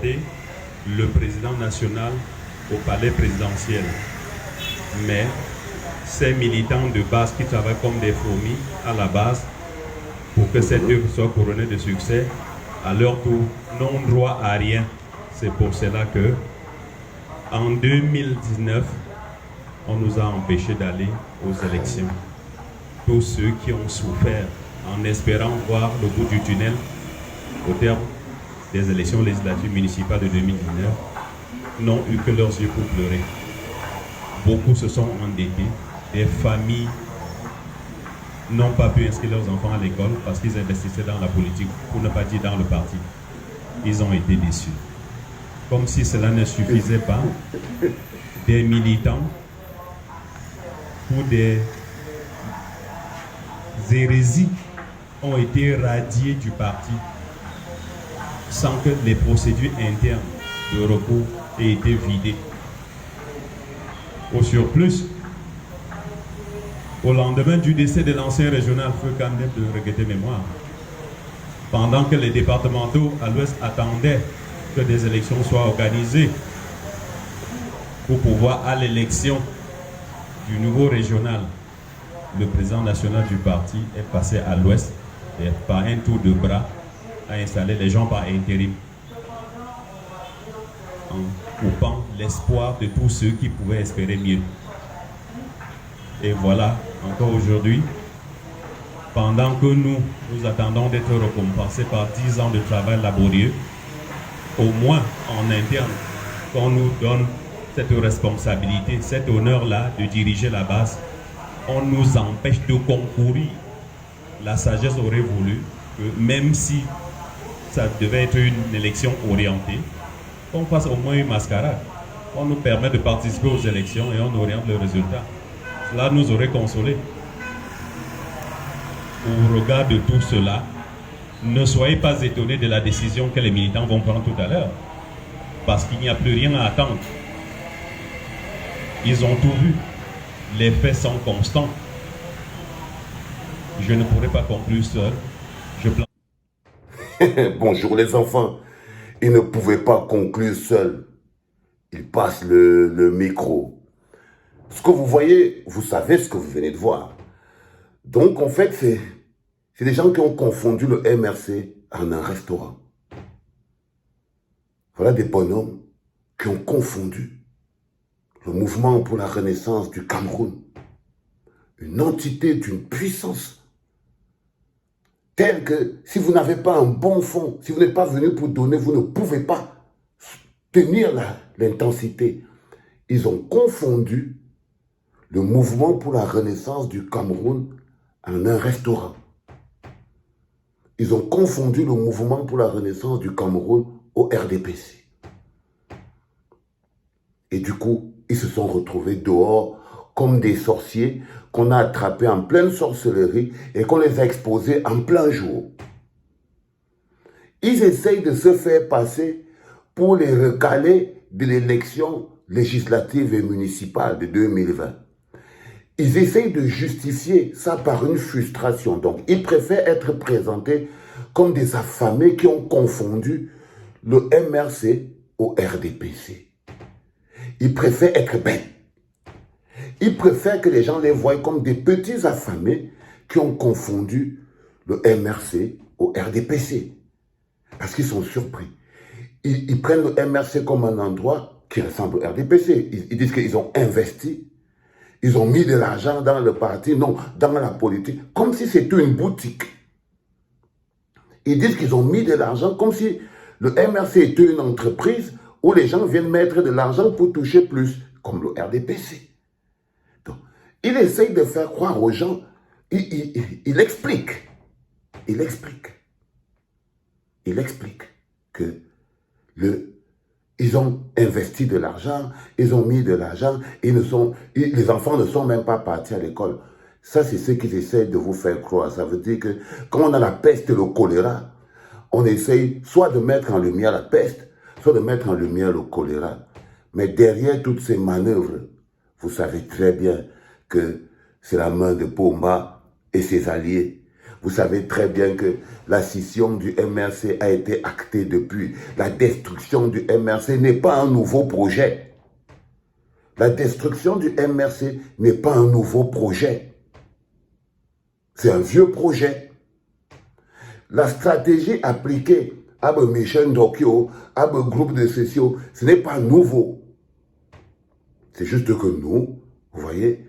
escorté le président national au palais présidentiel. Mais ces militants de base qui travaillent comme des fourmis à la base pour que cette œuvre soit couronnée de succès, à leur tour, n'ont droit à rien. C'est pour cela que, en 2019, on nous a empêchés d'aller aux élections. Tous ceux qui ont souffert en espérant voir le bout du tunnel au terme des élections législatives municipales de 2019 n'ont eu que leurs yeux pour pleurer. Beaucoup se sont endettés, des familles n'ont pas pu inscrire leurs enfants à l'école parce qu'ils investissaient dans la politique, pour ne pas dire dans le parti. Ils ont été déçus. Comme si cela ne suffisait pas, des militants pour des hérésies ont été radiés du parti sans que les procédures internes de recours aient été vidées. Au surplus, au lendemain du décès de l'ancien régional Feu Kandem de regretter mémoire, pendant que les départementaux à l'ouest attendaient que des élections soient organisées pour pouvoir à l'élection du nouveau régional, le président national du parti est passé à l'ouest et par un tour de bras a installé les gens par intérim, en coupant l'espoir de tous ceux qui pouvaient espérer mieux. Et voilà, encore aujourd'hui, pendant que nous attendons d'être récompensés par 10 ans de travail laborieux, au moins en interne, qu'on nous donne cette responsabilité, cet honneur-là de diriger la base, on nous empêche de concourir. La sagesse aurait voulu que même si ça devait être une élection orientée, on fasse au moins une mascarade. On nous permet de participer aux élections et on oriente le résultat. Cela nous aurait consolés. Au regard de tout cela, ne soyez pas étonnés de la décision que les militants vont prendre tout à l'heure. Parce qu'il n'y a plus rien à attendre. Ils ont tout vu. Les faits sont constants. Je ne pourrai pas conclure seul. Bonjour les enfants. Il ne pouvait pas conclure seul. Il passe le micro. Ce que vous voyez, vous savez ce que vous venez de voir. Donc en fait, c'est des gens qui ont confondu le MRC en un restaurant. Voilà des bonhommes qui ont confondu le mouvement pour la renaissance du Cameroun, une entité d'une puissance telle que si vous n'avez pas un bon fond, si vous n'êtes pas venu pour donner, vous ne pouvez pas tenir l'intensité. Ils ont confondu le mouvement pour la renaissance du Cameroun en un restaurant. Ils ont confondu le mouvement pour la renaissance du Cameroun au RDPC. Et du coup, ils se sont retrouvés dehors comme des sorciers qu'on a attrapés en pleine sorcellerie et qu'on les a exposés en plein jour. Ils essayent de se faire passer pour les recaler de l'élection législative et municipale de 2020. Ils essayent de justifier ça par une frustration. Donc, ils préfèrent être présentés comme des affamés qui ont confondu le MRC au RDPC. Ils préfèrent être bêtes. Ils préfèrent que les gens les voient comme des petits affamés qui ont confondu le MRC au RDPC. Parce qu'ils sont surpris. Ils prennent le MRC comme un endroit qui ressemble au RDPC. Ils disent qu'ils ont investi. Ils ont mis de l'argent dans le parti, non, dans la politique, comme si c'était une boutique. Ils disent qu'ils ont mis de l'argent comme si le MRC était une entreprise où les gens viennent mettre de l'argent pour toucher plus, comme le RDPC. Donc, il essaye de faire croire aux gens, il explique que ils ont investi de l'argent, ils ont mis de l'argent, les enfants ne sont même pas partis à l'école. Ça, c'est ce qu'ils essayent de vous faire croire. Ça veut dire que quand on a la peste et le choléra, on essaye soit de mettre en lumière la peste, soit de mettre en lumière le choléra. Mais derrière toutes ces manœuvres, vous savez très bien que c'est la main de Pomba et ses alliés. Vous savez très bien que la scission du MRC a été actée depuis. La destruction du MRC n'est pas un nouveau projet. La destruction du MRC n'est pas un nouveau projet. C'est un vieux projet. La stratégie appliquée à Michel Dokyo, à groupe de sociaux, ce n'est pas nouveau. C'est juste que nous, vous voyez,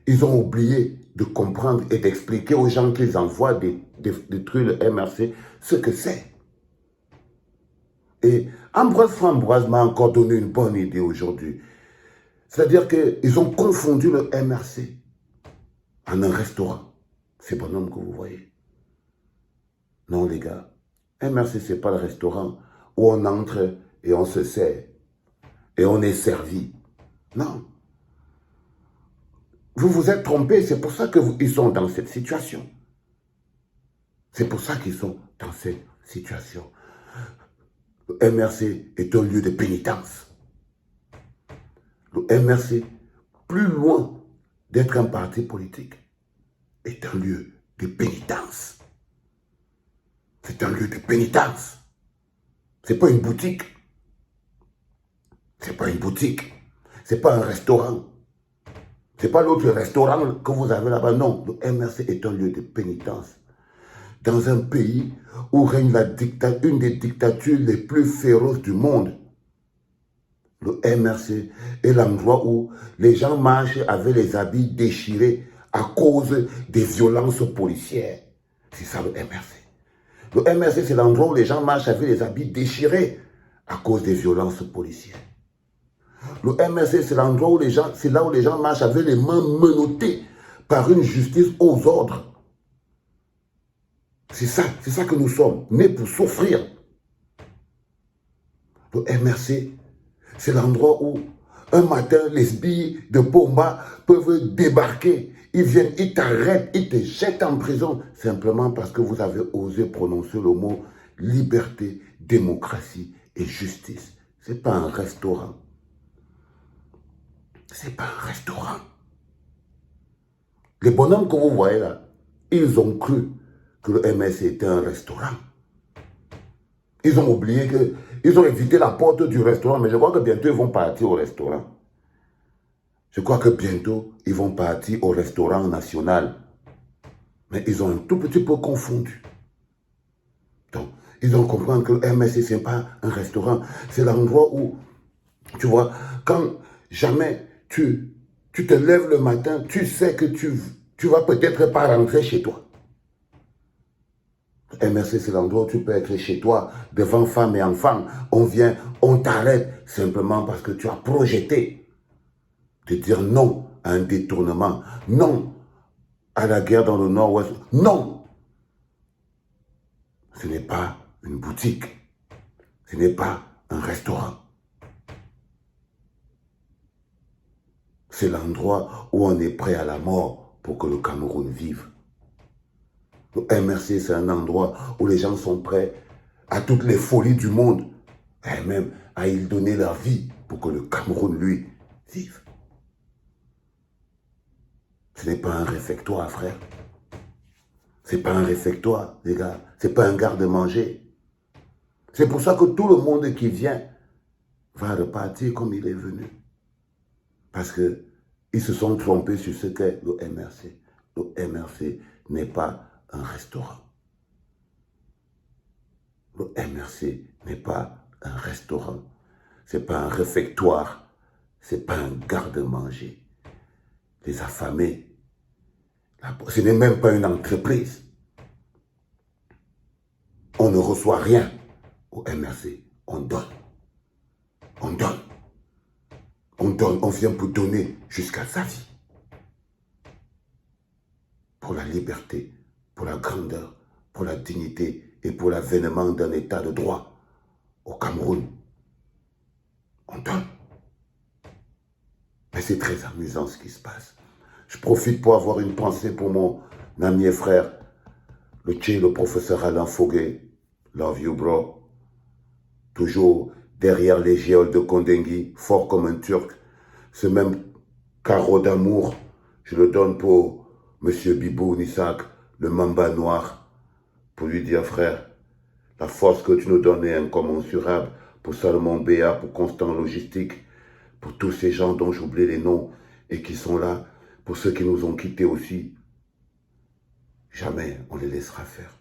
ils ont oublié de comprendre et d'expliquer aux gens qu'ils envoient détruire le MRC ce que c'est. Et Ambroise Framboise m'a encore donné une bonne idée aujourd'hui. C'est-à-dire qu'ils ont confondu le MRC en un restaurant. C'est bonhomme que vous voyez. Non, les gars. MRC, ce n'est pas le restaurant où on entre et on se sert. Et on est servi. Non. Vous vous êtes trompé. C'est pour ça qu'ils sont dans cette situation. C'est pour ça qu'ils sont dans cette situation. Le MRC est un lieu de pénitence. Le MRC, plus loin d'être un parti politique, est un lieu de pénitence. C'est un lieu de pénitence. C'est pas une boutique. C'est pas une boutique. C'est pas un restaurant. C'est pas l'autre restaurant que vous avez là-bas. Non, le MRC est un lieu de pénitence. Dans un pays où règne une des dictatures les plus féroces du monde. Le MRC est l'endroit où les gens marchent avec les habits déchirés à cause des violences policières. C'est ça le MRC. Le MRC, c'est l'endroit où les gens marchent avec les habits déchirés à cause des violences policières. Le MRC, c'est l'endroit où c'est là où les gens marchent avec les mains menottées par une justice aux ordres. C'est ça que nous sommes, nés pour souffrir. Le MRC, c'est l'endroit où un matin, les sbires de Bomba peuvent débarquer. Ils viennent, ils t'arrêtent, ils te jettent en prison simplement parce que vous avez osé prononcer le mot liberté, démocratie et justice. Ce n'est pas un restaurant. C'est pas un restaurant. Les bonhommes que vous voyez là, ils ont cru que le MRC était un restaurant. Ils ont oublié ils ont évité la porte du restaurant, mais je crois que bientôt ils vont partir au restaurant. Je crois que bientôt ils vont partir au restaurant national. Mais ils ont un tout petit peu confondu. Donc, ils ont compris que le MRC, ce n'est pas un restaurant. C'est l'endroit où, tu vois, quand jamais tu te lèves le matin, tu sais que tu vas peut-être pas rentrer chez toi. MRC, c'est l'endroit où tu peux être chez toi, devant femmes et enfants. On vient, on t'arrête simplement parce que tu as projeté de dire non à un détournement, non à la guerre dans le Nord-Ouest, non. Ce n'est pas une boutique, ce n'est pas un restaurant. C'est l'endroit où on est prêt à la mort pour que le Cameroun vive. Le MRC, c'est un endroit où les gens sont prêts à toutes les folies du monde, et même à y donner leur vie pour que le Cameroun, lui, vive. Ce n'est pas un réfectoire, frère. Ce n'est pas un réfectoire, les gars. Ce n'est pas un garde-manger. C'est pour ça que tout le monde qui vient va repartir comme il est venu. Parce qu'ils se sont trompés sur ce qu'est le MRC. Le MRC n'est pas un restaurant. Le MRC n'est pas un restaurant. Ce n'est pas un réfectoire. Ce n'est pas un garde-manger. Les affamés. Ce n'est même pas une entreprise. On ne reçoit rien au MRC. On donne. On donne. On donne. On vient pour donner jusqu'à sa vie. Pour la liberté, pour la grandeur, pour la dignité et pour l'avènement d'un état de droit au Cameroun. On donne. Mais c'est très amusant ce qui se passe. Je profite pour avoir une pensée pour mon ami et frère, le professeur Alain Foguet. Love you, bro. Toujours derrière les géoles de Kondengui, fort comme un Turc. Ce même carreau d'amour, je le donne pour M. Bibou Nissak, le Mamba noir, pour lui dire, frère, la force que tu nous donnes est incommensurable pour Salomon Béa, pour Constant Logistique, pour tous ces gens dont j'oublie les noms et qui sont là, pour ceux qui nous ont quittés aussi. Jamais on les laissera faire.